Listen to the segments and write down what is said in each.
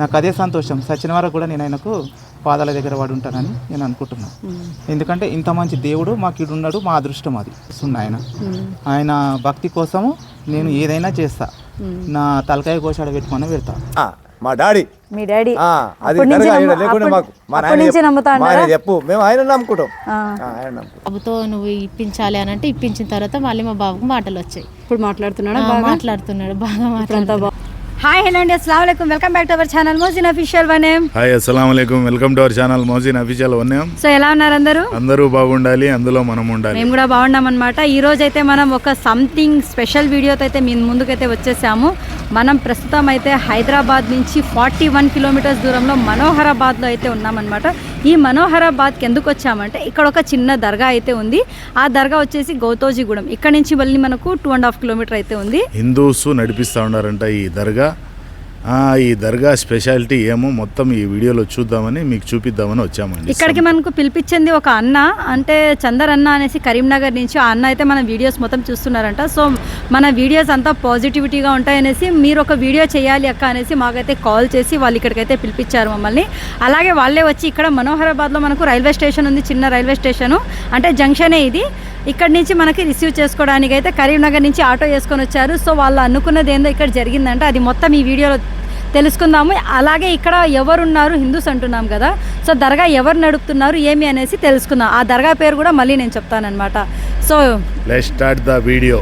నాకు అదే సంతోషం. సచిన వరకు కూడా నేను ఆయనకు పాదాల దగ్గర వాడు ఉంటానని నేను అనుకుంటున్నాను. ఎందుకంటే ఇంత మంచి దేవుడు మాకు ఇడు ఉన్నాడు, మా అదృష్టం అది ఆయన భక్తి కోసము నేను ఏదైనా చేస్తా. నా తలకాయ కోసాడ పెట్టుకొని పెడతా. మా డాడీ మీ డాడీ చెప్పు మేము ఆయన నమ్ముకుంటాం. బాబుతో నువ్వు ఇప్పించాలి అని అంటే ఇప్పించిన తర్వాత మళ్ళీ మా బాబుకు మాటలు వచ్చాయి. ఇప్పుడు మాట్లాడుతున్నాడు బాగా మాట్లాడుతున్నాడు. హాయ్ హలో అండి, అస్సలాము అలైకుం, welcome back to our channel Mojin official one name. Hi అస్సలాము అలైకుం, welcome to our channel Mojin official one name. So ఎలా ఉన్నారు అందరూ? అందరూ బాగుండాలి, అందులో మనం ఉండాలి. మేము కూడా బాగున్నాం అనమాట. ఈ రోజు అయితే మనం ఒక సంథింగ్ స్పెషల్ వీడియోతో అయితే మీ ముందుకైతే వచ్చేసాము. మనం ప్రస్తుతం అయితే హైదరాబాద్ నుంచి 41 కిలోమీటర్స్ దూరంలో మనోహరాబాద్లో అయితే ఉన్నామన్నమాట. ఈ మనోహరాబాద్కి ఎందుకు వచ్చామంటే ఇక్కడ ఒక చిన్న దర్గా అయితే ఉంది. ఆ దర్గా వచ్చేసి గౌతోజీగూడెం. ఇక్కడ నుంచి మళ్ళీ మనకు 2.5 కిలోమీటర్ అయితే ఉంది. హిందూస్ నడిపిస్తూ ఉన్నారంట ఈ దర్గా. ఈ దర్గా స్పెషాలిటీ ఏమో మొత్తం ఈ వీడియోలో చూద్దామని మీకు చూపిద్దామని వచ్చామండి. ఇక్కడికి మనకు పిలిపించింది ఒక అన్న, అంటే చందర్ అన్న అనేసి కరీంనగర్ నుంచి. ఆ అన్న అయితే మన వీడియోస్ మొత్తం చూస్తున్నారంట. సో మన వీడియోస్ అంతా పాజిటివిటీగా ఉంటాయనేసి మీరు ఒక వీడియో చేయాలి అక్క అనేసి మాకైతే కాల్ చేసి వాళ్ళు ఇక్కడికైతే పిలిపించారు మమ్మల్ని. అలాగే వాళ్ళే వచ్చి ఇక్కడ మనోహరాబాద్లో మనకు రైల్వే స్టేషన్ ఉంది, చిన్న రైల్వే స్టేషను, అంటే జంక్షనే ఇది. ఇక్కడ నుంచి మనకి రిసీవ్ చేసుకోవడానికి అయితే కరీంనగర్ నుంచి ఆటో వేసుకొని వచ్చారు. సో వాళ్ళు అనుకున్నది ఏందో ఇక్కడ జరిగిందంటే అది మొత్తం ఈ వీడియోలో తెలుసుకుందాము. అలాగే ఇక్కడ ఎవరున్నారు, హిందూస్ అంటున్నాం కదా, సో దర్గా ఎవరు నడుపుతున్నారు ఏమి అనేసి తెలుసుకుందాం. ఆ దర్గా పేరు కూడా మళ్ళీ నేను చెప్తానమాట. So let's start the video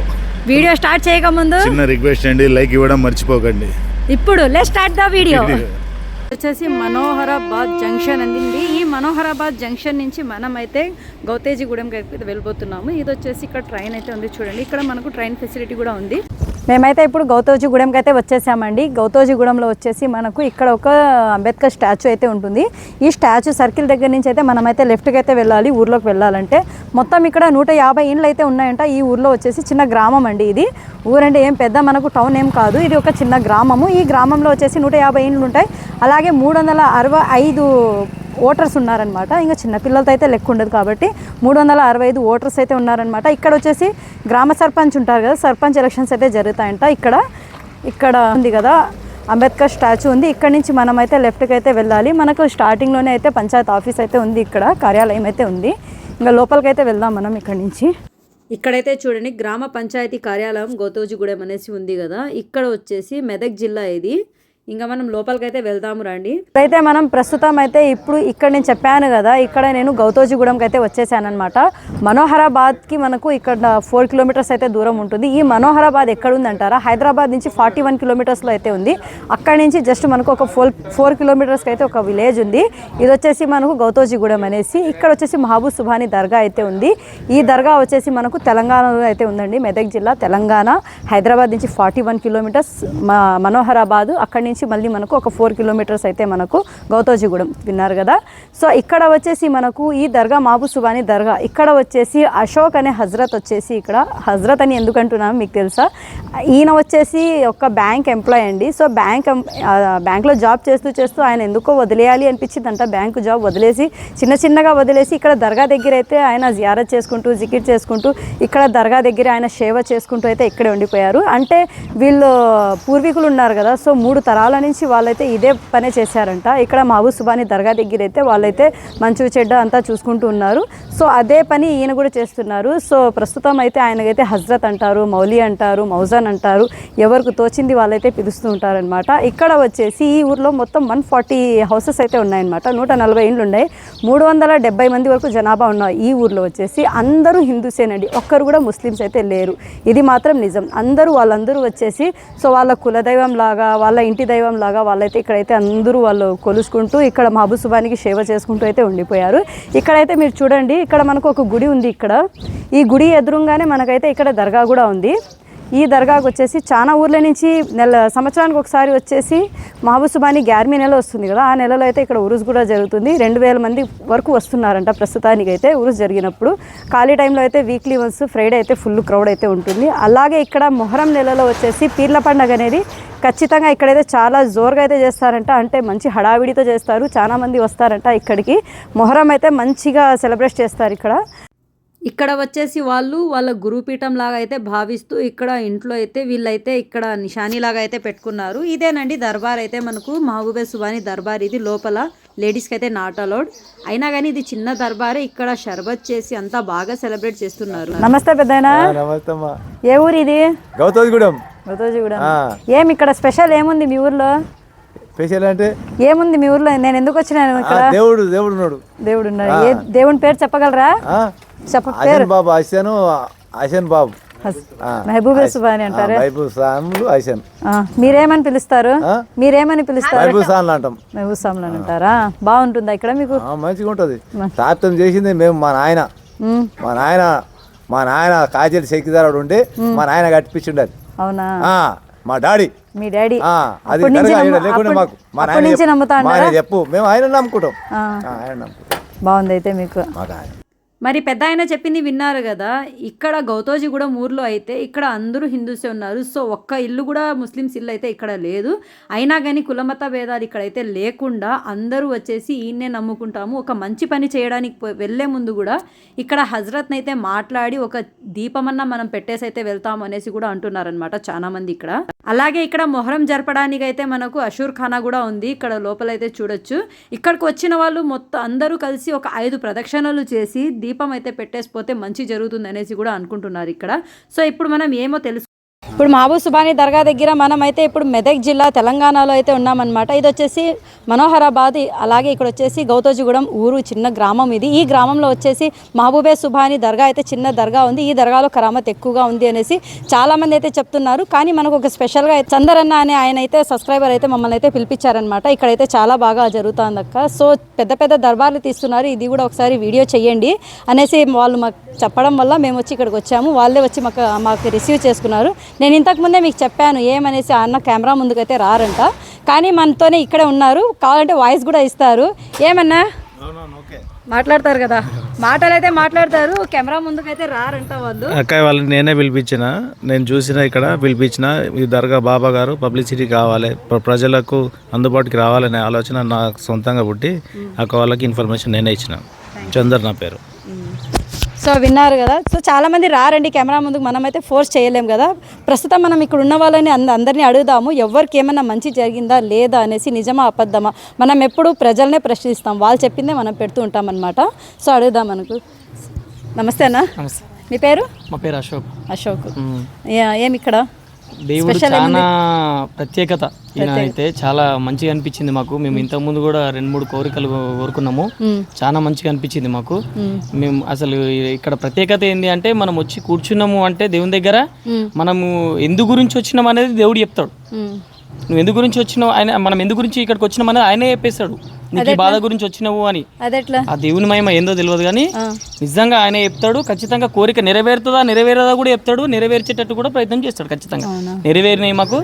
start చేయకముందు చిన్న రిక్వెస్ట్ అండి, లైక్ ఇవ్వడం మర్చిపోకండి. ఇప్పుడు లెట్స్ స్టార్ట్ ద వీడియో. వచ్చేసి మనోహరాబాద్ జంక్షన్ అండి. ఈ మనోహరాబాద్ జంక్షన్ నుంచి మనం అయితే గౌతేజీగూడెంకి అయితే వెళ్ళిపోతున్నాము. ఇది వచ్చేసి ఇక్కడ ట్రైన్ అయితే ఉంది చూడండి. ఇక్కడ మనకు ట్రైన్ ఫెసిలిటీ కూడా ఉంది. మేమైతే ఇప్పుడు గౌతోజీగూడెంకి అయితే వచ్చేసామండి. గౌతోజీగూడెంలో వచ్చేసి మనకు ఇక్కడ ఒక అంబేద్కర్ స్టాచ్యూ అయితే ఉంటుంది. ఈ స్టాచ్యూ సర్కిల్ దగ్గర నుంచి అయితే మనమైతే లెఫ్ట్కి అయితే వెళ్ళాలి ఊర్లోకి వెళ్ళాలంటే. మొత్తం ఇక్కడ 150 ఇండ్లు అయితే ఉన్నాయంట. ఈ ఊర్లో వచ్చేసి చిన్న గ్రామం అండి. ఇది ఊరంటే ఏం పెద్ద మనకు టౌన్ ఏం కాదు, ఇది ఒక చిన్న గ్రామము. ఈ గ్రామంలో వచ్చేసి 150 ఇండ్లు ఉంటాయి. అలాగే 365 ఓటర్స్ ఉన్నారనమాట. ఇంకా చిన్నపిల్లలతో అయితే లెక్క ఉండదు కాబట్టి 365 ఓటర్స్ అయితే ఉన్నారనమాట. ఇక్కడ వచ్చేసి గ్రామ సర్పంచ్ ఉంటారు కదా, సర్పంచ్ ఎలక్షన్స్ అయితే జరుగుతాయంట. ఇక్కడ ఉంది కదా అంబేద్కర్ స్టాచ్యూ ఉంది. ఇక్కడ నుంచి మనం అయితే లెఫ్ట్కి అయితే వెళ్ళాలి. మనకు స్టార్టింగ్లోనే అయితే పంచాయత్ ఆఫీస్ అయితే ఉంది, ఇక్కడ కార్యాలయం అయితే ఉంది. ఇంకా లోపలికి అయితే వెళ్దాం మనం ఇక్కడ నుంచి. ఇక్కడైతే చూడండి గ్రామ పంచాయతీ కార్యాలయం గౌతోజీగూడెం అనేసి ఉంది కదా. ఇక్కడ వచ్చేసి మెదక్ జిల్లా ఇది. ఇంకా మనం లోపలికైతే వెళ్దాము రండి. అయితే మనం ప్రస్తుతం అయితే ఇప్పుడు ఇక్కడ నేను చెప్పాను కదా, ఇక్కడ నేను గౌతోజీగూడెంకి అయితే వచ్చేసాను అనమాట. మనోహరాబాద్కి మనకు ఇక్కడ 4 కిలోమీటర్స్ అయితే దూరం ఉంటుంది. ఈ మనోహరాబాద్ ఎక్కడ ఉందంటారా, హైదరాబాద్ నుంచి 41 కిలోమీటర్స్లో అయితే ఉంది. అక్కడి నుంచి జస్ట్ మనకు ఒక 4 కిలోమీటర్స్కి అయితే ఒక విలేజ్ ఉంది. ఇది వచ్చేసి మనకు గౌతోజీగూడెం అనేసి. ఇక్కడ వచ్చేసి మహబూబ్ సుబానీ దర్గా అయితే ఉంది. ఈ దర్గా వచ్చేసి మనకు తెలంగాణలో అయితే ఉందండి, మెదక్ జిల్లా తెలంగాణ. హైదరాబాద్ నుంచి 41 కిలోమీటర్స్ మనోహరాబాద్. అక్కడి నుంచి మళ్ళీ మనకు ఒక 4 కిలోమీటర్స్ అయితే మనకు గౌతోజీగూడెం, విన్నారు కదా. సో ఇక్కడ వచ్చేసి మనకు ఈ దర్గా మహబూబ్ సుబానీ దర్గా. ఇక్కడ వచ్చేసి అశోక్ అనే హజరత్ వచ్చేసి, ఇక్కడ హజరత్ అని ఎందుకు అంటున్నాను మీకు తెలుసా, ఈయన వచ్చేసి ఒక బ్యాంక్ ఎంప్లాయ్ అండి. సో బ్యాంక్లో జాబ్ చేస్తూ ఆయన ఎందుకో వదిలేయాలి అనిపించిందంట. బ్యాంకు జాబ్ వదిలేసి చిన్నగా వదిలేసి ఇక్కడ దర్గా దగ్గర అయితే ఆయన జియారత్ చేసుకుంటూ జికిర్ చేసుకుంటూ ఇక్కడ దర్గా దగ్గర ఆయన సేవ చేసుకుంటూ అయితే ఇక్కడే ఉండిపోయారు. అంటే వీళ్ళు పూర్వీకులు ఉన్నారు కదా, సో 3 తరాల నుంచి వాళ్ళైతే ఇదే పనే చేశారంట. ఇక్కడ మహబూబ్ సుబానీ దర్గా దగ్గర అయితే వాళ్ళైతే మంచు చెడ్డ అంతా చూసుకుంటూ ఉన్నారు. సో అదే పని ఈయన కూడా చేస్తున్నారు. సో ప్రస్తుతం అయితే ఆయనకైతే హజ్రత్ అంటారు, మౌలి అంటారు, మౌజాన్ అంటారు, ఎవరికి తోచింది వాళ్ళైతే పిలుస్తూ ఉంటారనమాట. ఇక్కడ వచ్చేసి ఈ ఊర్లో మొత్తం 140 హౌసెస్ అయితే ఉన్నాయన్నమాట. 140 ఇండ్లు ఉన్నాయి. 370 మంది వరకు జనాభా ఉన్నారు ఈ ఊర్లో. వచ్చేసి అందరూ హిందూసేనండి, ఒక్కరు కూడా ముస్లిమ్స్ అయితే లేరు. ఇది మాత్రం నిజం. వాళ్ళందరూ వచ్చేసి సో వాళ్ళ కులదైవం లాగా, వాళ్ళ ఇంటి దైవం లాగా వాళ్ళైతే ఇక్కడైతే అందరూ వాళ్ళు కొలుసుకుంటూ ఇక్కడ మహబూబ్ సుబానీకి సేవ చేసుకుంటూ అయితే ఉండిపోయారు. ఇక్కడైతే మీరు చూడండి, ఇక్కడ మనకు ఒక గుడి ఉంది. ఇక్కడ ఈ గుడి ఎదురుగానే మనకైతే ఇక్కడ దర్గా కూడా ఉంది. ఈ దర్గాకు వచ్చేసి చాలా ఊర్ల నుంచి సంవత్సరానికి ఒకసారి వచ్చేసి మహబూబ్ సుబానీ గ్యార్మీ నెల వస్తుంది కదా, ఆ నెలలో అయితే ఇక్కడ ఉరుస్ కూడా జరుగుతుంది. 2000 మంది వరకు వస్తున్నారంట ప్రస్తుతానికి అయితే ఉరుస్ జరిగినప్పుడు. ఖాళీ టైంలో అయితే వీక్లీ వన్స్ ఫ్రైడే అయితే ఫుల్ క్రౌడ్ అయితే ఉంటుంది. అలాగే ఇక్కడ మొహరం నెలలో వచ్చేసి పీర్ల పండుగ అనేది ఖచ్చితంగా ఇక్కడైతే చాలా జోరుగా అయితే చేస్తారంట. అంటే మంచి హడావిడితో చేస్తారు, చాలా మంది వస్తారంట ఇక్కడికి. మొహరం అయితే మంచిగా సెలబ్రేట్ చేస్తారు ఇక్కడ. ఇక్కడ వచ్చేసి వాళ్ళు వాళ్ళ గురుపీఠం లాగా అయితే భావిస్తూ ఇక్కడ ఇంట్లో అయితే వీళ్ళైతే ఇక్కడ నిషానీ లాగా అయితే పెట్టుకున్నారు. ఇదేనండి దర్బార్ అయితే మనకు మహబూబే సుబానీ దర్బార్. ఇది లోపల లేడీస్కి అయితే నాట్ అలౌడ్, అయినా కానీ ఇది చిన్న దర్బారే. ఇక్కడ షర్బత్ చేసి అంతా బాగా సెలబ్రేట్ చేస్తున్నారు. నమస్తే పెద్దయినా. నమస్తే అమ్మా. ఏ ఊరు ఇది? గౌతోజిగూడెం. గౌతోజిగూడెం. ఏమి ఇక్కడ స్పెషల్ ఏముంది మీ ఊర్లో? స్పెషల్ అంటే ఏముంది మీ ఊర్లో? నేను ఎందుకు వచ్చినాను ఇక్కడ? దేవుడు ఉన్నాడు. దేవుడు ఉన్నాడు. ఏ దేవుని పేరు చెప్పగలరా? హసన్ బాబు, హసన్ బాబు, మహబూబే సుబానీ అంటారు. మహబూబ్ సాములు హసన్. మీరేమని పిలుస్తారు? మీరేమని పిలుస్తారు? మహబూబ్ సాన్లు అంటాం. మహబూబ్ సామ్లు అంటారా? బాగుంటుందా ఇక్కడ మీకు? మంచిగా ఉంటది. తాప్తం చేసింది మేము. మా నాయన కాజేలు శక్తిదారుడు ఉండి మా నాయన కట్టిపించిండది. అవునా? మా డాడీ. మీ డాడీ అది లేకుండా మాకు మా నాయన చెప్పు, మేము ఆయన నమ్ముకుంటాం. బాగుంది అయితే మీకు. మాకు ఆయన మరి పెద్ద ఆయన చెప్పింది విన్నారు కదా. ఇక్కడ గౌతోజిగూడెం ఊర్లో అయితే ఇక్కడ అందరూ హిందూసే ఉన్నారు. సో ఒక్క ఇల్లు కూడా ముస్లిమ్స్ ఇల్లు అయితే ఇక్కడ లేదు. అయినా కానీ కులమత భేదాలు ఇక్కడైతే లేకుండా అందరూ వచ్చేసి ఈయన్నే నమ్ముకుంటాము. ఒక మంచి పని చేయడానికి వెళ్ళే ముందు కూడా ఇక్కడ హజరత్ని అయితే మాట్లాడి ఒక దీపమన్నా మనం పెట్టేసి అయితే వెళ్తాము అనేసి కూడా అంటున్నారనమాట చాలా మంది ఇక్కడ. అలాగే ఇక్కడ మొహరం జరపడానికి అయితే మనకు అషూర్ ఖానా కూడా ఉంది. ఇక్కడ లోపలైతే చూడొచ్చు. ఇక్కడికి వచ్చిన వాళ్ళు మొత్తం అందరూ కలిసి ఒక 5 ప్రదక్షిణలు చేసి దీపం అయితే పెట్టేసిపోతే మంచి జరుగుతుంది అనేసి కూడా అనుకుంటున్నారు ఇక్కడ. సో ఇప్పుడు మనం ఏమో తెలుసు. ఇప్పుడు మహబూబ్ సుబానీ దర్గా దగ్గర మనం అయితే ఇప్పుడు మెదక్ జిల్లా తెలంగాణలో అయితే ఉన్నామన్నమాట. ఇది వచ్చేసి మనోహరాబాద్. అలాగే ఇక్కడ వచ్చేసి గౌతోజిగూడెం ఊరు, చిన్న గ్రామం ఇది. ఈ గ్రామంలో వచ్చేసి మహబూబే సుబానీ దర్గా అయితే చిన్న దర్గా ఉంది. ఈ దర్గాలో కరామత్ ఎక్కువగా ఉంది అనేసి చాలామంది అయితే చెప్తున్నారు. కానీ మనకు ఒక స్పెషల్గా చందరన్న అనే ఆయన అయితే సబ్స్క్రైబర్ అయితే మమ్మల్ని అయితే పిలిపించారనమాట. ఇక్కడైతే చాలా బాగా జరుగుతుంది అక్క. సో పెద్ద పెద్ద దర్బార్లు తీస్తున్నారు, ఇది కూడా ఒకసారి వీడియో చేయండి అనేసి వాళ్ళు మాకు చెప్పడం వల్ల మేము వచ్చి ఇక్కడికి వచ్చాము. వాళ్ళే వచ్చి మాకు రిసీవ్ చేసుకున్నారు. నేను ఇంతకుముందే మీకు చెప్పాను ఏమనేసి, అన్న కెమెరా ముందుకైతే రారంట, కానీ మనతోనే ఇక్కడే ఉన్నారు. కావాలంటే వాయిస్ కూడా ఇస్తారు. ఏమన్నా మాట్లాడతారు కదా, మాటలు అయితే మాట్లాడతారు, కెమెరా ముందుకైతే రారంట వాళ్ళు. అక్క వాళ్ళని నేనే పిలిపించిన, నేను చూసిన ఇక్కడ పిలిపించిన. ఈ దర్గా బాబా గారు పబ్లిసిటీ కావాలి, ప్రజలకు అందుబాటుకి రావాలనే ఆలోచన నాకు సొంతంగా పుట్టి అక్క వాళ్ళకి ఇన్ఫర్మేషన్ నేనే ఇచ్చిన. చందర్ నా పేరు. సో విన్నారు కదా. సో చాలామంది రారండి కెమెరా ముందుకు, మనమైతే ఫోర్స్ చేయలేము కదా. ప్రస్తుతం మనం ఇక్కడ ఉన్న వాళ్ళని అందరినీ అడుగుదాము, ఎవరికి ఏమైనా మంచి జరిగిందా లేదా అనేసి, నిజమా అబద్ధమా. మనం ఎప్పుడు ప్రజలనే ప్రశ్నిస్తాం, వాళ్ళు చెప్పిందే మనం పెడుతూ ఉంటాం అనమాట. సో అడుగుదాం మనకు. నమస్తే అన్న. మీ పేరు? మా పేరు అశోక్. అశోక్. ఏమి ఇక్కడ దేవుడు చాలా ప్రత్యేకత. ఈయన అయితే చాలా మంచిగా అనిపించింది మాకు. మేము ఇంతకు ముందు కూడా 2-3 కోరికలు కోరుకున్నాము, చాలా మంచిగా అనిపించింది మాకు. మేము అసలు ఇక్కడ ప్రత్యేకత ఏంటి అంటే, మనం వచ్చి కూర్చున్నాము అంటే దేవుని దగ్గర మనము ఎందు గురించి వచ్చినాం అనేది దేవుడు చెప్తాడు. నువ్వు ఎందు గురించి వచ్చినావు, ఆయన మనం ఎందు గురించి ఇక్కడికి వచ్చినాం అనేది ఆయనే చెప్పేస్తాడు. నీకు బాధ గురించి వచ్చినావు అని. ఆ దేవుని మహిమ ఏందో తెలియదు కానీ నిజంగా ఆయన చెప్తాడు. ఖచ్చితంగా కోరిక నెరవేరదా కూడా చెప్తాడు. నెరవేర్చేటట్టు కూడా ప్రయత్నం చేస్తాడు. ఖచ్చితంగా నెరవేరినాయి మాకు.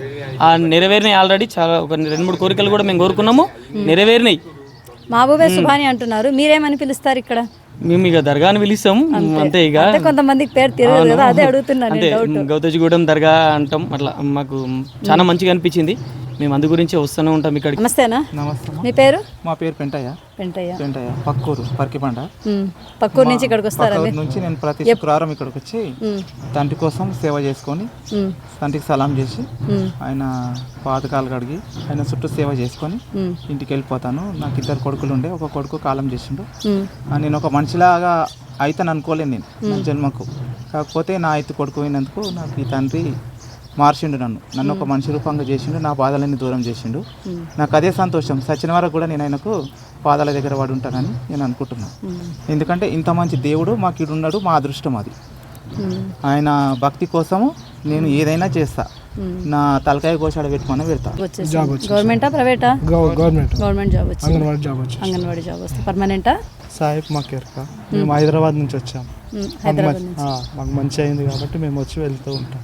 ఆ నెరవేరినాయి ఆల్రెడీ. చాలా ఒక 2-3 కోరికలు కూడా మేము కోరుకున్నాము, నెరవేరినాయి. మహబూబే సుబానీ అంటున్నారు, మీరేమని పిలుస్తారు ఇక్కడ? మేము ఇక దర్గాని పిలుస్తాం అంతే. ఇక కొంతమందికి పేరు తెలియదు కదా, అదే అడుగుతున్నాను. అంటే గౌతోజిగూడెం దర్గా అంటాం. అట్లా మాకు చాలా మంచిగా అనిపించింది. మేము అందు గురించి వస్తూనే ఉంటాం ఇక్కడ. నమస్తేనా. నమస్తే. మీ పేరు? మా పేరు పెంటయ్య. పక్కూరు పర్కిపండ. పక్కూరు నుంచి ఇక్కడికి వస్తారా? నుంచి నేను ప్రతి శుక్రవారం ఇక్కడికి వచ్చి తండ్రి కోసం సేవ చేసుకొని, తండ్రికి సలాం చేసి, ఆయన పాతకాలు కడిగి ఆయన చుట్టూ సేవ చేసుకొని ఇంటికి వెళ్ళిపోతాను. నాకు 2 కొడుకులు ఉండే, ఒక కొడుకు కాలం చేసిండు. నేను ఒక మనిషిలాగా అయితేని అనుకోలేను నేను నా జన్మకు. కాకపోతే నా కొడుకు అయినందుకు నాకు ఈ తండ్రి మార్చిండు, నన్ను ఒక మనిషి రూపంగా చేసిండు, నా బాధలన్నీ దూరం చేసిండు. నాకు అదే సంతోషం. సచిన వరకు కూడా నేను ఆయనకు పాదాల దగ్గర వాడు ఉంటానని నేను అనుకుంటున్నాను. ఎందుకంటే ఇంత మంచి దేవుడు మాకు ఇక్కడ ఉన్నాడు, మా అదృష్టం అది. ఆయన భక్తి కోసము నేను ఏదైనా చేస్తా. నా తలకాయ కోసాడ పెట్టుకొని వెళ్తా. గవర్నమెంటా ప్రైవేటా? గవర్నమెంట్ జాబ్ వచ్చింది. అంగన్వాడీ జాబ్ వస్తుంది. పర్మనెంటా? సాహిబ్ మాకేర్క. మేము హైదరాబాద్ నుంచి వచ్చాము. మాకు మంచి అయింది కాబట్టి మేము వచ్చి వెళ్తూ ఉంటాం.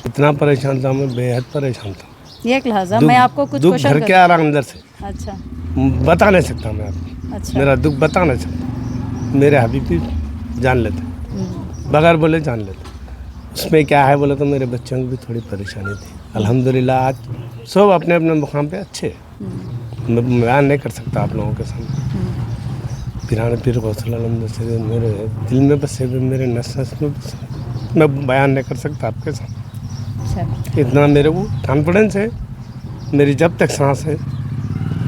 इतना परेशान था, मैं बेहद परेशान था. एक लहजा मैं आपको कुछ दुख भर के आ रहा अंदर से. अच्छा. बता नहीं सकता मैं आपको. अच्छा. मेरा दुख बता नहीं सकता. मेरे हबीब भी जान लेते, बगैर बोले जान लेते. उसमें क्या है बोले तो मेरे बच्चों की भी थोड़ी परेशानी थी. अल्हम्दुलिल्लाह आज सब अपने अपने मुकाम पे अच्छे. मैं बयान नहीं कर सकता आप लोगों के सामने. पिराने पीर से मेरे दिल में बसे हुए मेरे नस नस में बसे। मैं बयान नहीं कर सकता आपके साथ, इतना मेरे को कॉन्फिडेंस है, मेरी जब तक सांस है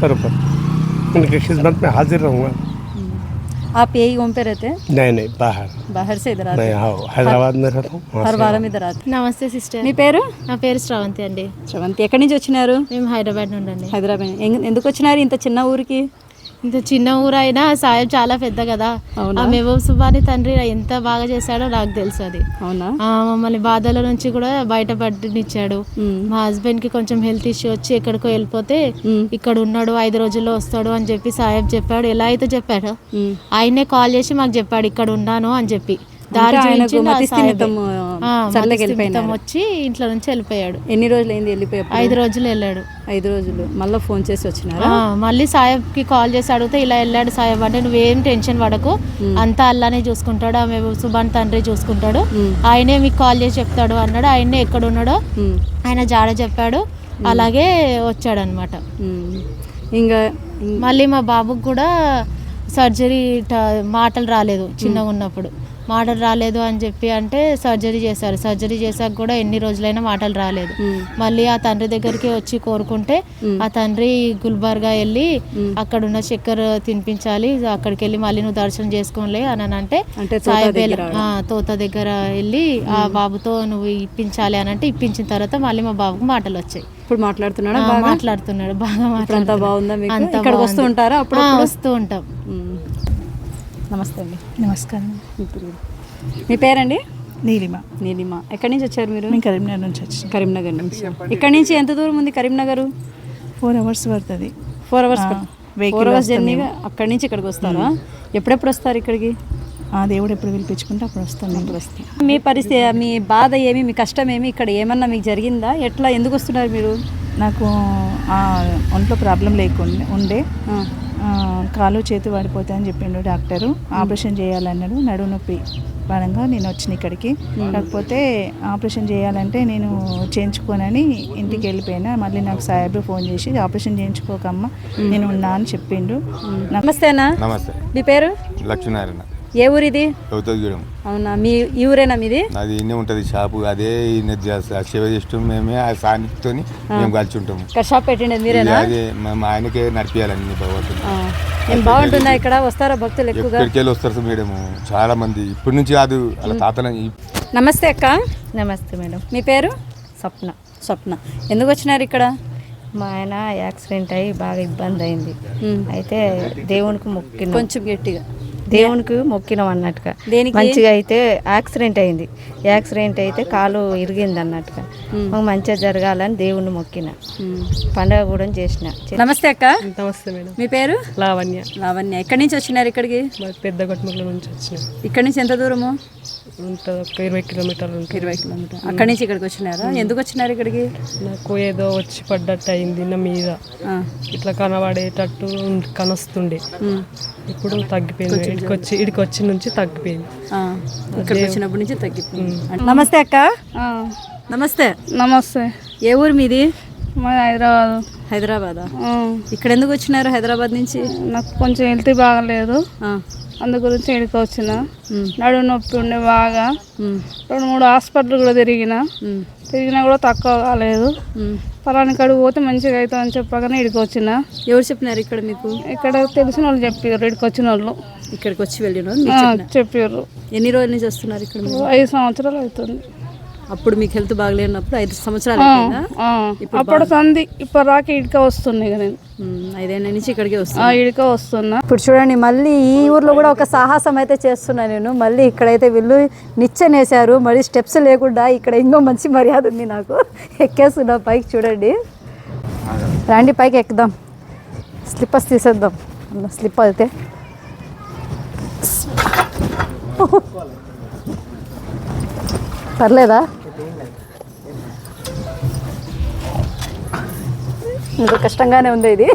बराबर उनकी खिदमत में हाजिर रहूँगा। आप यही होम पे रहते हैं? नहीं बाहर बाहर से इधर आते मैं हाँ हैदराबाद में रहता हूँ, हर వారం ఇద్దరు రాత్రి. నమస్తే సిస్టర్. మీ పేరు? నా పేరు శ్రవంతి అండి. శ్రవంతి, ఎక్కడి నుంచి వచ్చినారు? మేము హైదరాబాద్ నుండి అండి. హైదరాబాద్. ఎందుకు వచ్చినారు ఇంత చిన్న ఊరికి? ఇంత చిన్న ఊరైనా సాహెబ్ చాలా పెద్ద కదా. ఆ మెహబూబ్ సుబాని తండ్రి ఎంత బాగా చేశాడో నాకు తెలుసు అది. అవునా? మమ్మల్ని బాధల నుంచి కూడా బయటపడినిచ్చాడు. మా హస్బెండ్ కి కొంచెం హెల్త్ ఇష్యూ వచ్చి ఎక్కడికో వెళ్ళిపోతే ఇక్కడ ఉన్నాడు, 5 రోజుల్లో వస్తాడు అని చెప్పి సాహెబ్ చెప్పాడు. ఎలా అయితే చెప్పాడో ఆయనే కాల్ చేసి మాకు చెప్పాడు ఇక్కడ ఉన్నాను అని చెప్పి. దారి వచ్చి ఇంట్లో నుంచి వెళ్ళిపోయాడు. ఎన్ని రోజులు అయింది వెళ్ళిపోయాడు? 5 రోజులు వెళ్ళాడు. 5 రోజులు మళ్ళీ ఫోన్ చేసి వచ్చినారా? మళ్ళీ సాహెబ్ కి కాల్ చేసి అడిగితే ఇలా వెళ్ళాడు సాహెబ్ అంటే, నువ్వేం టెన్షన్ పడకు, అంతా అల్లానే చూసుకుంటాడు, ఆమె సుబాన్ తండ్రి చూసుకుంటాడు, ఆయనే మీకు కాల్ చేసి చెప్తాడు అన్నాడు. ఆయనే ఎక్కడ ఉన్నాడో ఆయన జాడ చెప్పాడు, అలాగే వచ్చాడు అనమాట. ఇంకా మళ్ళీ మా బాబుకి కూడా సర్జరీ మాటలు రాలేదు, చిన్నగా ఉన్నప్పుడు మాటలు రాలేదు అని చెప్పి అంటే సర్జరీ చేశారు. సర్జరీ చేశాక కూడా ఎన్ని రోజులైనా మాటలు రాలేదు. మళ్ళీ ఆ తండ్రి దగ్గరికి వచ్చి కోరుకుంటే ఆ తండ్రి గుల్బర్గా వెళ్ళి అక్కడ ఉన్న చక్కెర తినిపించాలి, అక్కడికి వెళ్ళి మళ్ళీ నువ్వు దర్శనం చేసుకోలే అని అంటే తోత దగ్గర వెళ్ళి ఆ బాబుతో నువ్వు ఇప్పించాలి అని అంటే ఇప్పించిన తర్వాత మళ్ళీ మా బాబుకు మాటలు వచ్చాయి. ఇప్పుడు మాట్లాడుతున్నాడు బాగా అంతా బాగుందా? ఇక్కడికి వస్తూ ఉంటారా? అప్పుడు వస్తూ ఉంటాం. నమస్తే అండి. నమస్కారం. మీ పేరండి? నీలిమ. నీలిమ, ఎక్కడి నుంచి వచ్చారు మీరు? మేము కరీంనగర్ నుంచి వచ్చాం. కరీంనగర్ నుంచి. ఇక్కడ నుంచి ఎంత దూరం ఉంది కరీంనగర్? 4 hours పడుతుంది. 4 hours 4 hours జర్నీగా అక్కడి నుంచి ఇక్కడికి వస్తారా? ఎప్పుడెప్పుడు వస్తారు ఇక్కడికి? దేవుడు ఎప్పుడు పిలిపించుకుంటే అప్పుడు వస్తాను. మీ పరిస్థితి, మీ బాధ ఏమి, మీ కష్టం ఏమి, ఇక్కడ ఏమన్నా మీకు జరిగిందా? ఎట్లా, ఎందుకు వస్తున్నారు మీరు? నాకు ఒంట్లో ప్రాబ్లం లేకుండా ఉండే, కాలు చేతి వాడిపోతాయని చెప్పిండు డాక్టరు. ఆపరేషన్ చేయాలన్నాడు, నడుము నొప్పి పరంగా నేను వచ్చిన ఇక్కడికి. కాకపోతే ఆపరేషన్ చేయాలంటే నేను చేయించుకోనని ఇంటికి వెళ్ళిపోయినా. మళ్ళీ నాకు సాహెబ్ ఫోన్ చేసి ఆపరేషన్ చేయించుకోకమ్మా నేను ఉన్నా అని చెప్పిండు. నమస్తే అన్న. నమస్తే. మీ పేరు? లక్ష్మీనారాయణ. ఏ ఊరిది? గౌతగూడెం. అవునా, మీ ఈ ఊరేనా మీది? అది ఇన్నే ఉంటుంది షాపు, అదే సేవ చేస్తాం మేమే, ఆ సాన్నితో మేము కలిసి ఉంటాము. ఇక్కడ షాప్ పెట్టిండేది మీరేనా? అదే మేము ఆయనకే నడిపించాలని భగవంతుడు. బాగుంటుందా ఇక్కడ? వస్తారా భక్తులు ఎక్కువగా? ఎక్కడికి వెళ్ళి వస్తారు మేడం, చాలా మంది. ఇప్పటి నుంచి కాదు, అలా తాతల. నమస్తే అక్క. నమస్తే మేడం. మీ పేరు? స్వప్న. స్వప్న, ఎందుకు వచ్చినారు ఇక్కడ? మా ఆయన యాక్సిడెంట్ అయ్యి బాగా ఇబ్బంది అయింది. అయితే దేవునికి మొక్కిన, కొంచెం గట్టిగా, దేవునికి మొక్కినాం అన్నట్టుగా. మంచిగా అయితే యాక్సిడెంట్ అయింది. యాక్సిడెంట్ అయితే కాలు ఇరిగింది అన్నట్టుగా. మాకు మంచిగా జరగాలని దేవుణ్ణి మొక్కిన, పండుగ కూడా చేసిన. నమస్తే అక్క. నమస్తే మేడం. మీ పేరు? లావణ్య. లావణ్య, ఎక్కడి నుంచి వచ్చినారు ఇక్కడికి? పెద్ద గొట్టముల నుంచి వచ్చిన. ఇక్కడ నుంచి ఎంత దూరము? ఉంటుంది, ఒక 20 కిలోమీటర్లు. 20 కిలోమీటర్. అక్కడి నుంచి ఇక్కడికి వచ్చినారా? ఎందుకు వచ్చినారు ఇక్కడికి? నాకు ఏదో వచ్చి పడ్డట్టు అయింది నా మీద, ఇట్లా కనబడేటట్టు కనొస్తుండే. ఇప్పుడు తగ్గిపోయింది, ఇడికి వచ్చి నుంచి తగ్గిపోయింది. ఇక్కడికి వచ్చినప్పటి నుంచి తగ్గిపోయింది. నమస్తే అక్క. నమస్తే. నమస్తే. ఏ ఊరు మీది? మా హైదరాబాద్. హైదరాబాదా? ఇక్కడ ఎందుకు వచ్చినారు హైదరాబాద్ నుంచి? నాకు కొంచెం హెల్త్ బాగలేదు, అందు గురించి ఇక్కడికి వచ్చిన. నడుము నొప్పి ఉండే బాగా, 2-3 హాస్పిటల్ కూడా తిరిగినా కూడా తక్కువ కాలేదు. పలాని కాడికి పోతే మంచిగా అవుతుంది అని చెప్పగానే ఇక్కడికి వచ్చిన. ఎవరు చెప్పినారు ఇక్కడ మీకు? ఇక్కడ తెలిసిన వాళ్ళు చెప్పారు, ఇక్కడికి వచ్చిన వాళ్ళు. ఇక్కడికి వచ్చి వెళ్ళిన చెప్పారు. ఎన్ని రోజుల నుంచి వస్తున్నారు ఇక్కడ? 5 సంవత్సరాలు అవుతుంది. అప్పుడు మీకు హెల్త్ బాగలేనప్పుడు 5 సంవత్సరాలు అప్పుడు సంది ఇప్పుడు రాక ఇడికే వస్తున్నాయి. నేను 5 ఏళ్ళ నుంచి ఇక్కడికే ఇడికే వస్తున్నా. ఇప్పుడు చూడండి, మళ్ళీ ఈ ఊర్లో కూడా ఒక సాహసం అయితే చేస్తున్నా నేను. మళ్ళీ ఇక్కడైతే వీళ్ళు నిచ్చెనేసారు, మరి స్టెప్స్ లేకుండా. ఇక్కడ ఇంకో మంచి మర్యాద ఉంది నాకు. ఎక్కేస్తున్నా పైకి, చూడండి. రండి పైకి ఎక్కుదాం. స్లిప్పర్స్ తీసేద్దాం. స్లిప్ అయితే పర్లేదా? ఇంకా కష్టంగానే ఉంది ఇది.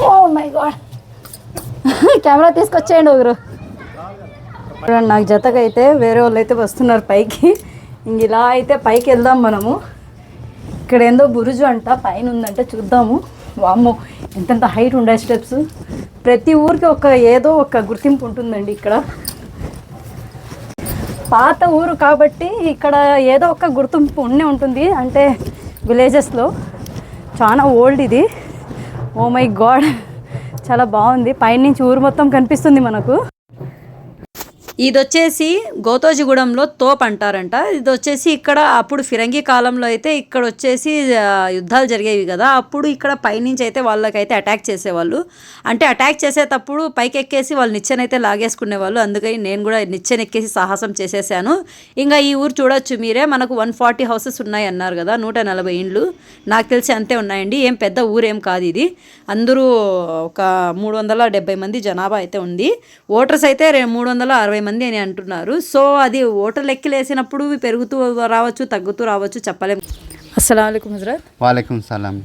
ఓ మై గాడ్, కెమెరా తీసుకొచ్చేయండి ఒకరు. నాకు జతగా అయితే వేరే వాళ్ళు అయితే వస్తున్నారు పైకి. ఇంక ఇలా అయితే పైకి వెళ్దాం మనము. ఇక్కడ ఏందో బురుజు అంట పైన ఉందంటే చూద్దాము. వామ్మో ఎంతెంత హైట్ ఉండే స్టెప్స్. ప్రతి ఊరికి ఏదో ఒక గుర్తింపు ఉంటుందండి ఇక్కడ. పాత ఊరు కాబట్టి ఇక్కడ ఏదో ఒక గుర్తింపు ఉంటుంది. అంటే విలేజెస్లో చాలా ఓల్డ్ ఇది. ఓ మై గాడ్ చాలా బాగుంది. పైనుంచి ఊరు మొత్తం కనిపిస్తుంది మనకు. ఇది వచ్చేసి గోతోజిగూడెంలో తోప్ అంటారంట. ఇది వచ్చేసి ఇక్కడ అప్పుడు ఫిరంగి కాలంలో అయితే ఇక్కడ వచ్చేసి యుద్ధాలు జరిగేవి కదా, అప్పుడు ఇక్కడ పైనుంచి అయితే వాళ్ళకైతే అటాక్ చేసేవాళ్ళు. అంటే అటాక్ చేసేటప్పుడు పైకి ఎక్కేసి వాళ్ళు నిచ్చెనైతే లాగేసుకునేవాళ్ళు. అందుకని నేను కూడా నిచ్చెన ఎక్కేసి సాహసం చేసేసాను. ఇంకా ఈ ఊరు చూడొచ్చు మీరే. మనకు 140 హౌసెస్ ఉన్నాయి అన్నారు కదా, 140 ఇండ్లు నాకు తెలిసి అంతే ఉన్నాయండి. ఏం పెద్ద ఊరేం కాదు ఇది. అందరూ ఒక 370 మంది జనాభా అయితే ఉంది. ఓటర్స్ అయితే 360 మంది అని అంటున్నారు. సో అది ఓటర్ లెక్కలు వేసినప్పుడు పెరుగుతూ రావచ్చు, తగ్గుతూ రావచ్చు, చెప్పలేము. అస్సలాము అలైకుం హజరత్. వాలేకుం సలాం.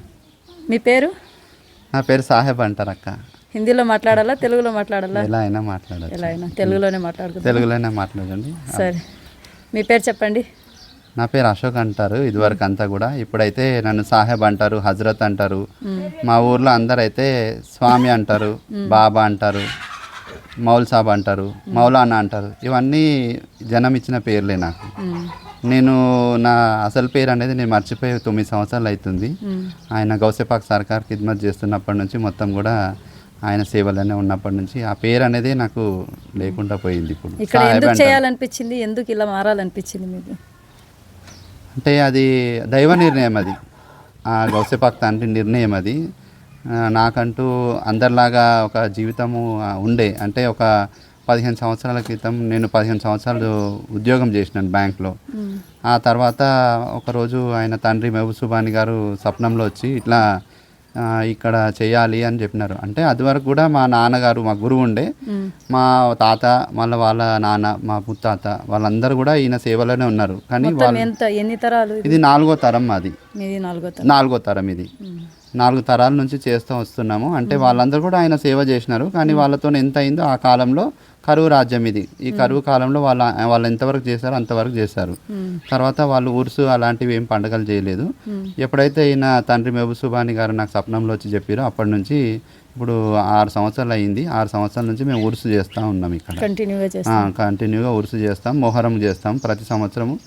మీ పేరు? నా పేరు సాహెబ్ అంటారు అక్క. హిందీలో మాట్లాడాలా, తెలుగులో మాట్లాడాలా? ఎలా అయినా మాట్లాడచ్చు. ఎలా అయినా తెలుగులోనే మాట్లాడుకుంటాం. తెలుగులోనే మాట్లాడండి. సరే, మీ పేరు చెప్పండి. నా పేరు అశోక్ అంటారు ఇదివరకు అంతా కూడా. ఇప్పుడైతే నన్ను సాహెబ్ అంటారు, హజరత్ అంటారు. మా ఊర్లో అందరైతే స్వామి అంటారు, బాబా అంటారు, మౌల్ సాబ్ అంటారు, మౌలానా అంటారు. ఇవన్నీ జనం ఇచ్చిన పేర్లే నాకు. నేను నా అసలు పేరు అనేది నేను మర్చిపోయి 9 సంవత్సరాలు అవుతుంది. ఆయన గౌసేపాక్ సర్కార్ ఖిద్మత్ చేస్తున్నప్పటి నుంచి మొత్తం కూడా ఆయన సేవలోనే ఉన్నప్పటి నుంచి ఆ పేరు అనేది నాకు లేకుండా పోయింది. ఇప్పుడు ఇక్కడ ఎందుకు చేయాలనిపించింది, ఎందుకు ఇలా మారాలనిపించింది మీకు? అంటే అది దైవ నిర్ణయం, అది ఆ గౌసేపాక్ తండ్రి నిర్ణయం. అది నాకంటూ అందరిలాగా ఒక జీవితము ఉండే. అంటే ఒక 15 సంవత్సరాల క్రితం నేను 15 సంవత్సరాలు ఉద్యోగం చేసినాను బ్యాంక్లో. ఆ తర్వాత ఒకరోజు ఆయన తండ్రి మహబూబ్ సుబాని గారు స్వప్నంలో వచ్చి ఇట్లా ఇక్కడ చేయాలి అని చెప్పినారు. అంటే అది వరకు కూడా మా నాన్నగారు మా గురువు ఉండే, మా తాత మళ్ళీ వాళ్ళ నాన్న మా ముత్తాత వాళ్ళందరూ కూడా ఈయన సేవలోనే ఉన్నారు. కానీ ఎన్ని తరాలు? ఇది 4వ తరం. మాది 4వ తరం. ఇది 4 తరాల నుంచి చేస్తూ వస్తున్నాము. అంటే వాళ్ళందరూ కూడా ఆయన సేవ చేసినారు. కానీ వాళ్ళతో ఎంత అయిందో ఆ కాలంలో కరువు రాజ్యం ఇది. ఈ కరువు కాలంలో వాళ్ళు ఎంతవరకు చేశారో అంతవరకు చేశారు. తర్వాత వాళ్ళు ఉరుసు అలాంటివి ఏం పండుగలు చేయలేదు. ఎప్పుడైతే ఈయన తండ్రి మహబూబ్ సుబాని గారు నాకు స్వప్నంలో వచ్చి చెప్పారో అప్పటి నుంచి ఇప్పుడు 6 సంవత్సరాలు అయింది. 6 సంవత్సరాల నుంచి మేము ఉరుసు చేస్తూ ఉన్నాం. ఇక్కడ కంటిన్యూగా ఉరుసు చేస్తాం, మొహరం చేస్తాం. ప్రతి సంవత్సరము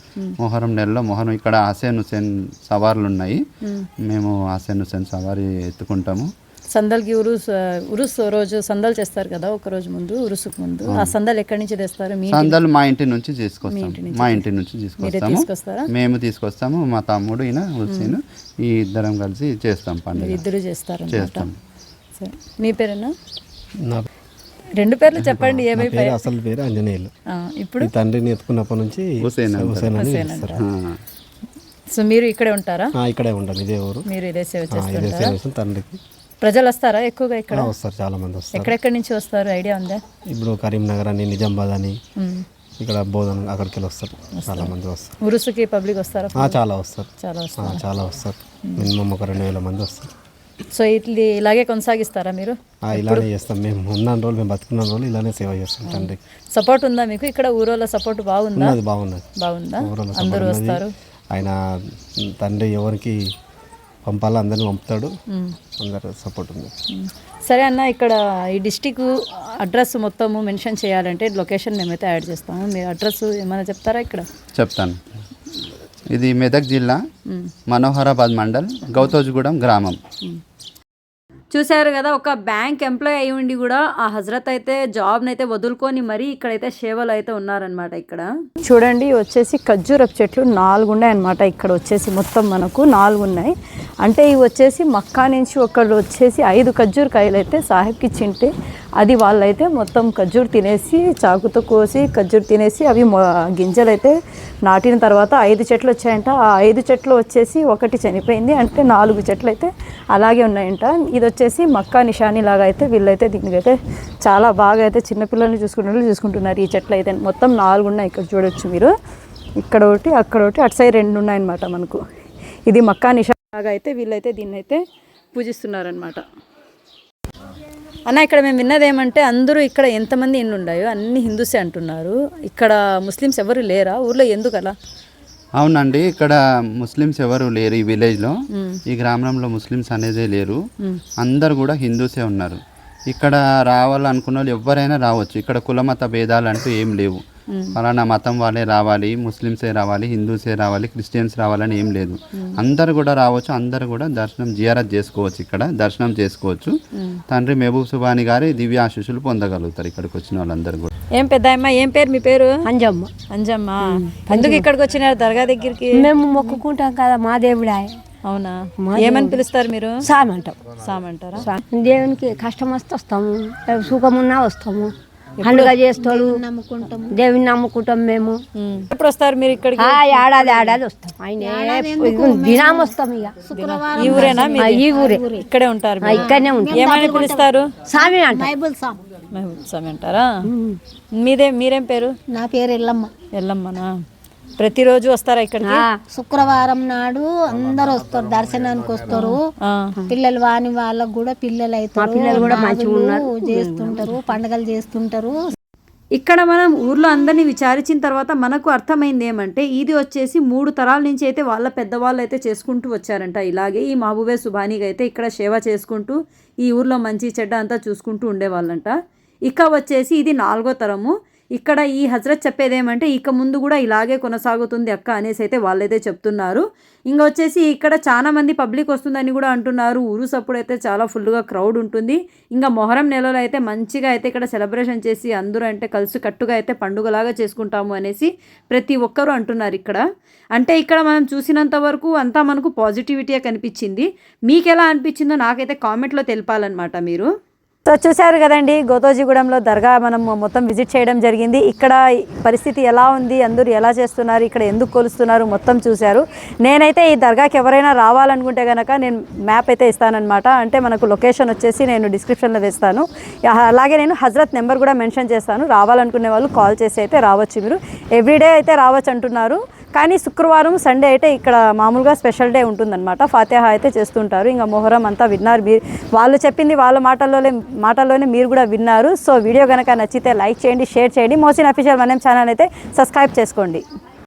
మొహరం నెలలో మొహరం ఇక్కడ హసేన్ హుసేన్ సవార్లు ఉన్నాయి. మేము హసేన్ హుసేన్ సవారీ ఎత్తుకుంటాము. సందల్కి ఉరుసు రోజు సందలు చేస్తారు కదా, ఒక రోజు ముందు ఉరుసుకు ముందు. ఆ సందలు ఎక్కడి నుంచి తెస్తారు? సందలు మా ఇంటి నుంచి తీసుకొస్తాము. మా ఇంటి నుంచి తీసుకొస్తాము. మేము తీసుకొస్తాము. మా తమ్ముడు ఈయన హుసేన్ ఈ ఇద్దరం కలిసి చేస్తాం పండుగ. ఇద్దరు చేస్తాం. మీ పేరేనా? రెండు పేర్లు చెప్పండి. ఏమైపోయి? అసలు పేరు ఆంజనేయులు. ఇప్పుడు తండ్రిని ఎత్తుకున్నప్పటి నుంచి హుసేన్. సో మీరు ఇక్కడే ఉంటారా? ఇక్కడే ఉంటాం. ఇదే ఊరు. మీరు ఇదే సేవ చేస్తారు. తండ్రికి ప్రజలు వస్తారా ఎక్కువగా? ఇక్కడ వస్తారు, చాలా మంది వస్తారు. ఎక్కడెక్కడి నుంచి వస్తారు, ఐడియా ఉందా? ఇప్పుడు కరీంనగర్ అని, నిజామాబాద్ అని, ఇక్కడ బోధన అక్కడికి వస్తారు. చాలా మంది వస్తారు. ఉరుసుకి పబ్లిక్ వస్తారా? చాలా వస్తారు. చాలా వస్తారు. మినిమం ఒక 2000 మంది వస్తారు. సో ఇలాగే కొనసాగిస్తారా మీరు? ఇలానే చేస్తాం. మేము ఉన్న రోజులు, మేము బతుకున్న రోజులు ఇలానే సేవ చేస్తాం. తండ్రికి సపోర్ట్ ఉందా మీకు? ఇక్కడ ఊరోళ్ళ సపోర్ట్ బాగుందా? బాగుందా? ఊరోళ్ళ సపోర్ట్. ఆయన తండ్రి ఎవరికి పంపాలో అందరిని పంపుతాడు. అందరు సపోర్ట్ ఉంది. సరే అన్న, ఇక్కడ ఈ డిస్టిక్ అడ్రస్ మొత్తము మెన్షన్ చేయాలంటే లొకేషన్ మేమైతే యాడ్ చేస్తాము. మీరు అడ్రస్ ఏమైనా చెప్తారా? ఇక్కడ చెప్తాను. ఇది మెదక్ జిల్లా మనోహరాబాద్ మండల్ గౌతోజిగూడెం గ్రామం. చూశారు కదా, ఒక బ్యాంక్ ఎంప్లాయీ అయి ఉండి కూడా ఆ హజరత్ అయితే జాబ్ని అయితే వదులుకొని మరీ ఇక్కడైతే సేవలు అయితే ఉన్నారనమాట. ఇక్కడ చూడండి వచ్చేసి ఖర్జూరపు చెట్లు 4 ఉన్నాయన్నమాట. ఇక్కడ వచ్చేసి మొత్తం మనకు 4 ఉన్నాయి. అంటే ఇవి వచ్చేసి మక్కా నుంచి ఒకళ్ళు వచ్చేసి 5 ఖర్జూర్ కాయలు అయితే సాహిబ్కి ఇచ్చింటే అది వాళ్ళైతే మొత్తం ఖర్జూర్ తినేసి, చాకుతో కోసి ఖర్జూర్ తినేసి అవి గింజలు అయితే నాటిన తర్వాత 5 చెట్లు వచ్చాయంట. ఆ 5 చెట్లు వచ్చేసి ఒకటి చనిపోయింది. అంటే 4 చెట్లు అయితే అలాగే ఉన్నాయంట. ఇది వచ్చేసి మక్కా నిషానీ లాగా అయితే వీళ్ళైతే దీనికైతే చాలా బాగా అయితే చిన్నపిల్లల్ని చూసుకుంటున్నారు. ఈ చెట్లు అయితే మొత్తం 4 ఉన్నాయి. ఇక్కడ చూడొచ్చు మీరు. ఇక్కడ ఒకటి, అక్కడ ఒకటి, అటు సైడ్ 2 ఉన్నాయన్నమాట మనకు. ఇది మక్కా నిషానీ లాగా అయితే వీళ్ళైతే దీన్ని అయితే పూజిస్తున్నారనమాట. అన్న, ఇక్కడ మేము విన్నది ఏమంటే అందరూ ఇక్కడ ఎంతమంది ఇండ్లు ఉన్నాయో అన్ని హిందూసే అంటున్నారు. ఇక్కడ ముస్లిమ్స్ ఎవరు లేరా ఊర్లో? ఎందుకు అలా? అవునండి, ఇక్కడ ముస్లిమ్స్ ఎవరు లేరు ఈ విలేజ్లో. ఈ గ్రామంలో ముస్లిమ్స్ అనేదే లేరు, అందరు కూడా హిందూసే ఉన్నారు. ఇక్కడ రావాలనుకున్న వాళ్ళు ఎవరైనా రావచ్చు. ఇక్కడ కులమత భేదాలు అంటూ ఏం లేవు. ఫలానా మతం వాళ్ళే రావాలి, ముస్లిమ్సే రావాలి, హిందూసే రావాలి, క్రిస్టియన్స్ రావాలని ఏం లేదు. అందరు కూడా రావచ్చు, అందరు కూడా దర్శనం జియారత్ చేసుకోవచ్చు, ఇక్కడ దర్శనం చేసుకోవచ్చు. తండ్రి మహబూబ్ సుబాని గారి దివ్య ఆశీస్సులు పొందగలుగుతారు ఇక్కడికి వచ్చిన వాళ్ళందరూ కూడా. ఏం పెద్దమ్మ, ఏం పేరు మీ పేరు? అంజమ్మ. అంజమ్మ, ఎందుకు ఇక్కడికి వచ్చినారు దర్గా దగ్గరికి? మేము మొక్కుకుంటాం కదా మా దేవుడా. అవునా, ఏమని పిలుస్తారు మీరు? సామంటాం. సామంటారా? దేవునికి కష్టం వస్తే వస్తాము, సుఖమున్నా వస్తాము, పండుగ చేస్తాడు, దేవుని నమ్ముకుంటాం మేము. ఎప్పుడు వస్తారు మీరు ఇక్కడికి? ఏడాది వస్తాం, ఆయన దినం వస్తాం. ఇక ఈ ఊరేనా? ఈ ఊరే, ఇక్కడే ఉంటారు? ఇక్కడనే ఉంటాం. ఏమని పిలుస్తారు? స్వామి అంట. మహబూబ్ స్వామి అంటారా? మీరేం పేరు? నా పేరు ఎల్లమ్మ. ఎల్లమ్మనా? ప్రతిరోజు వస్తారా ఇక్కడికి? శుక్రవారం నాడు అందరు వస్తారు, దర్శనానికి వస్తారు. పిల్లలు వాని వాళ్ళకు కూడా పిల్లలు అవుతారు, పిల్లలు కూడా మంచిగా చేస్తుంటారు, పండుగలు చేస్తుంటారు. ఇక్కడ మనం ఊర్లో అందరినీ విచారించిన తర్వాత మనకు అర్థమైంది ఏమంటే, ఇది వచ్చేసి 3 తరాల నుంచి అయితే వాళ్ళ పెద్దవాళ్ళు అయితే చేసుకుంటూ వచ్చారంట. ఇలాగే ఈ మహబూబే సుబానీగా అయితే ఇక్కడ సేవ చేసుకుంటూ ఈ ఊర్లో మంచి చెడ్డ అంతా చూసుకుంటూ ఉండేవాళ్ళంట. ఇక వచ్చేసి ఇది 4వ తరము. ఇక్కడ ఈ హజరత్ చెప్పేది ఏమంటే, ఇక ముందు కూడా ఇలాగే కొనసాగుతుంది అక్క అనేసి అయితే వాళ్ళైతే చెప్తున్నారు. ఇంకా వచ్చేసి ఇక్కడ చాలా మంది పబ్లిక్ వస్తుందని కూడా అంటున్నారు. ఊరు సప్పుడు అయితే చాలా ఫుల్గా క్రౌడ్ ఉంటుంది. ఇంకా మొహరం నెలలో అయితే మంచిగా అయితే ఇక్కడ సెలబ్రేషన్ చేసి అందరూ అంటే కలిసి కట్టుగా అయితే పండుగలాగా చేసుకుంటాము అనేసి ప్రతి ఒక్కరూ అంటున్నారు ఇక్కడ. అంటే ఇక్కడ మనం చూసినంత వరకు అంతా మనకు పాజిటివిటీగా కనిపించింది. మీకు ఎలా అనిపించిందో నాకైతే కామెంట్లో తెలపాలన్నమాట మీరు. సో చూశారు కదండి, గోతోజీగూడెంలో దర్గా మనం మొత్తం విజిట్ చేయడం జరిగింది. ఇక్కడ పరిస్థితి ఎలా ఉంది, అందరూ ఎలా చేస్తున్నారు, ఇక్కడ ఎందుకు కొలుస్తున్నారు మొత్తం చూశారు. నేనైతే ఈ దర్గాకి ఎవరైనా రావాలనుకుంటే కనుక నేను మ్యాప్ అయితే ఇస్తానన్నమాట. అంటే మనకు లొకేషన్ వచ్చేసి నేను డిస్క్రిప్షన్లో వేస్తాను. అలాగే నేను హజరత్ నెంబర్ కూడా మెన్షన్ చేస్తాను. రావాలనుకునే వాళ్ళు కాల్ చేసి అయితే రావచ్చు. మీరు ఎవ్రీడే అయితే రావచ్చు అంటున్నారు, కానీ శుక్రవారం సండే అయితే ఇక్కడ మామూలుగా స్పెషల్ డే ఉంటుందన్నమాట. ఫాతిహా అయితే చేస్తుంటారు. ఇంకా మొహరం అంతా విన్నారు, మీరు వాళ్ళు చెప్పింది వాళ్ళ మాటల్లోనే మీరు కూడా విన్నారు. సో వీడియో కనుక నచ్చితే లైక్ చేయండి, షేర్ చేయండి. మోసిన్ అఫీషియల్ మనం ఛానల్ అయితే సబ్స్క్రైబ్ చేసుకోండి.